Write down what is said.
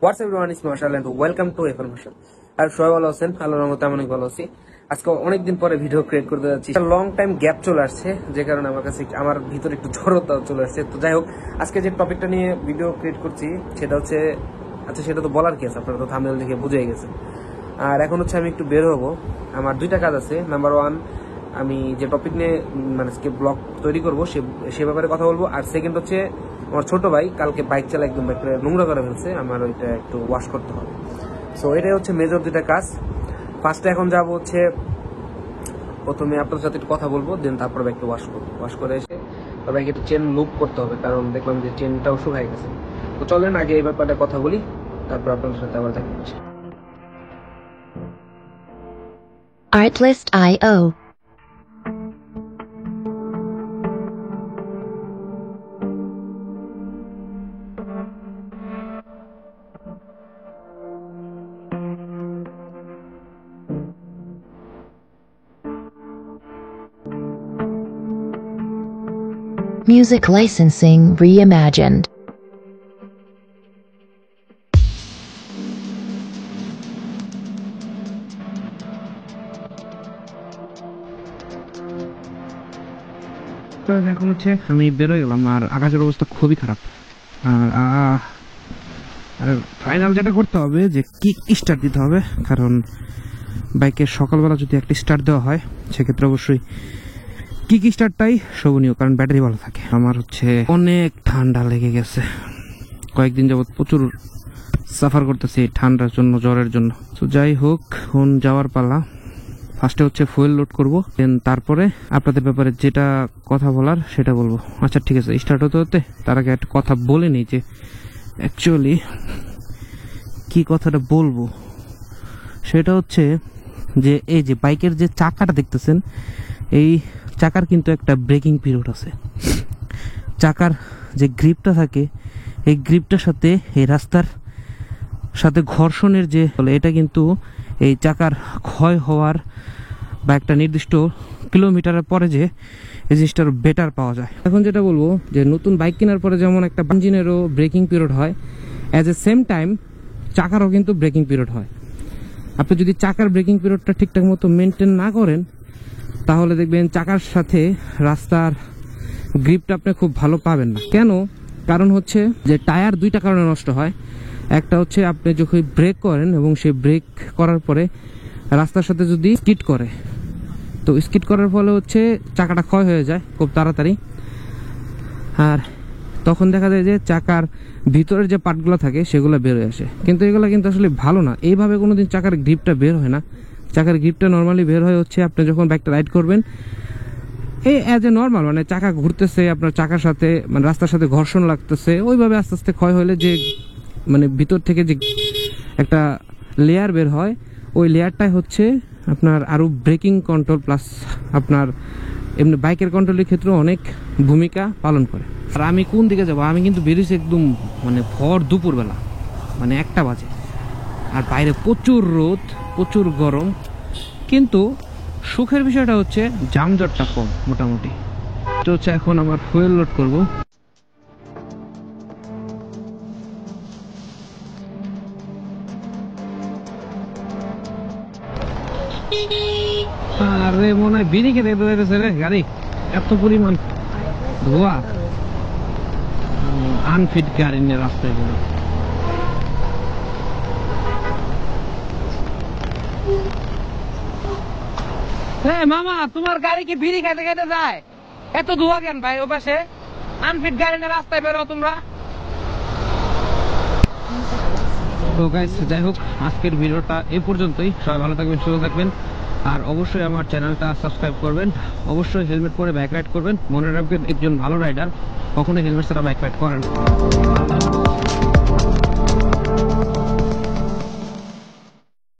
What's everyone, it's Marshal and welcome to information. আর সবাই ভালো আছেন? আল্লাহর রহমতে আমি অনেক ভালো আছি। আজকে অনেকদিন পরে ভিডিও ক্রিয়েট করতে যাচ্ছি। লং টাইম গ্যাপ চলে আসছে, যে কারণে আমার কাছে আমার ভিতরে একটু জড়তা চলে আসছে। তো যাই হোক, আজকে যে টপিকটা নিয়ে ভিডিও ক্রিয়েট করছি সেটা হচ্ছে, আচ্ছা সেটা তো বলার কি আছে, আপনারা তো থাম্বনেল দেখে বুঝেই গেছেন। আর এখন হচ্ছে আমি একটু বের হবো। আমার দুইটা কাজ আছে। নাম্বার ওয়ান, আমি যে টপিক নিয়ে মানে ব্লগ তৈরি করবো সে ব্যাপারে কথা বলবো। আর সেকেন্ড হচ্ছে, আমার ছোট ভাই কালকে বাইক চালা একদম নোংরা করে ফেলছে, আমার ওইটা একটু ওয়াশ করতে হবে। সো এটাই হচ্ছে মেজর দুইটা কাজ। ফার্স্টে এখন যাবো হচ্ছে, প্রথমে আপনার সাথে একটু কথা বলবো, দেন তারপর বাইকটা ওয়াশ করবো। ওয়াশ করে এসে বাইকে একটু চেন লুপ করতে হবে, কারণ দেখলাম যে চেনটাও শুকাই গেছে। তো চলেন আগে এই ব্যাপারে কথা বলি, তারপর আপনাদের সাথে আবার দেখা হচ্ছে। Artlist.io Music licensing reimagined. এখন হচ্ছে আমি বেরোয় গেলাম, আর আকাশের অবস্থা খুবই খারাপ। আর ফাইনাল যেটা করতে হবে যে কিক স্টার্ট দিতে হবে, কারণ বাইকের সকালবেলা যদি একটা স্টার্ট দেওয়া হয় সেক্ষেত্রে অবশ্যই কিক স্টার্টটাই শোভনীয়, কারণ ব্যাটারি ভালো থাকে। আমার হচ্ছে অনেক ঠান্ডা লেগে গেছে, কয়েকদিন যাবত প্রচুর সাফার করতেছি ঠান্ডার জন্য, জ্বরের জন্য। তো যাই হোক, এখন যাওয়ার পালা। ফার্স্টে হচ্ছে ফুয়েল লোড করবো, দেন তারপরে আপনাদের ব্যাপারে যেটা কথা বলার সেটা বলবো। আচ্ছা ঠিক আছে, স্টার্ট হতে হতে তার আগে একটা কথা বলে নিই যে অ্যাকচুয়ালি কি কথাটা বলবো সেটা হচ্ছে যে এই যে বাইকের যে চাকাটা দেখতেছেন, এই চাকার কিন্তু একটা ব্রেকিং পিরিয়ড আছে। চাকার যে গ্রিপটা থাকে, এই গ্রিপটার সাথে এই রাস্তার সাথে ঘর্ষণের যে এটা কিন্তু এই চাকার ক্ষয় হওয়ার বা একটা নির্দিষ্ট কিলোমিটারের পরে যে এই জিনিসটার বেটার পাওয়া যায়। এখন যেটা বলবো যে নতুন বাইক কেনার পরে যেমন একটা ইঞ্জিনেরও ব্রেকিং পিরিয়ড হয়, অ্যাজ এ সেম টাইম চাকারও কিন্তু ব্রেকিং পিরিয়ড হয়। আপনি যদি চাকার ব্রেকিং পিরিয়ডটা ঠিকঠাক মতো মেনটেন না করেন, তাহলে দেখবেন চাকার সাথে রাস্তার গ্রিপটা আপনি খুব ভালো পাবেন না। কেন? কারণ হচ্ছে যে টায়ার দুইটা কারণে নষ্ট হয়। একটা হচ্ছে আপনি যখন ব্রেক করেন এবং সেই ব্রেক করার পরে রাস্তার সাথে যদি স্কিড করে, তো স্কিড করার ফলে হচ্ছে চাকাটা ক্ষয় হয়ে যায় খুব তাড়াতাড়ি। আর তখন দেখা যায় যে চাকার ভিতরের যে পার্টগুলো থাকে সেগুলো বের হয়ে আসে, কিন্তু এগুলো কিন্তু আসলে ভালো না। এইভাবে কোনোদিন চাকার গ্রিপটা বের হয় না। চাকার গ্রিপটা নর্মালি বের হয় হচ্ছে আপনি যখন বাইকটা রাইড করবেন, এই অ্যাজ এ নর্মাল মানে চাকা ঘুরতেছে, আপনার চাকার সাথে মানে রাস্তার সাথে ঘর্ষণ লাগতেছে, ওইভাবে আস্তে আস্তে ক্ষয় হলে যে মানে ভিতর থেকে যে একটা লেয়ার বের হয়, ওই লেয়ারটাই হচ্ছে আপনার আরও ব্রেকিং কন্ট্রোল প্লাস আপনার এমনি বাইকের কন্ট্রোলের ক্ষেত্রে অনেক ভূমিকা পালন করে। আর আমি কোন দিকে যাবো, আমি কিন্তু বেরিয়েছি একদম মানে ভর দুপুরবেলা, মানে 1টা বাজে, আর বাইরে প্রচুর রোদ, প্রচুর গরম। কিন্তু সুখের বিষয়টা হচ্ছে যানজটটা কম মোটামুটি। তো হচ্ছে এখন আমার ফুয়েল লোড করবো। আরে মনে হয় বিড়ি খেতে যেতেছে রে গাড়ি, এত পরিমাণ ধোয়া। আনফিট গাড়ি নিয়ে রাস্তায় গেল। মামা, তোমার গাড়ি কি বিড়ি খাইতে খাইতে যায়? এত ধোয়া কেন ভাই? ও পাশে আনফিট গাড়ি নিয়ে রাস্তায় বেরো তোমরা। তো গাইস, যাই হোক, আজকের ভিডিওটা এই পর্যন্তই। সবাই ভালো থাকবেন, সুস্থ থাকবেন, আর অবশ্যই আমার চ্যানেলটা সাবস্ক্রাইব করবেন। অবশ্যই হেলমেট পরে বাইক রাইড করবেন। মনে রাখবেন, একজন ভালো রাইডার কখনোই হেলমেট ছাড়া বাইক রাইড করেন।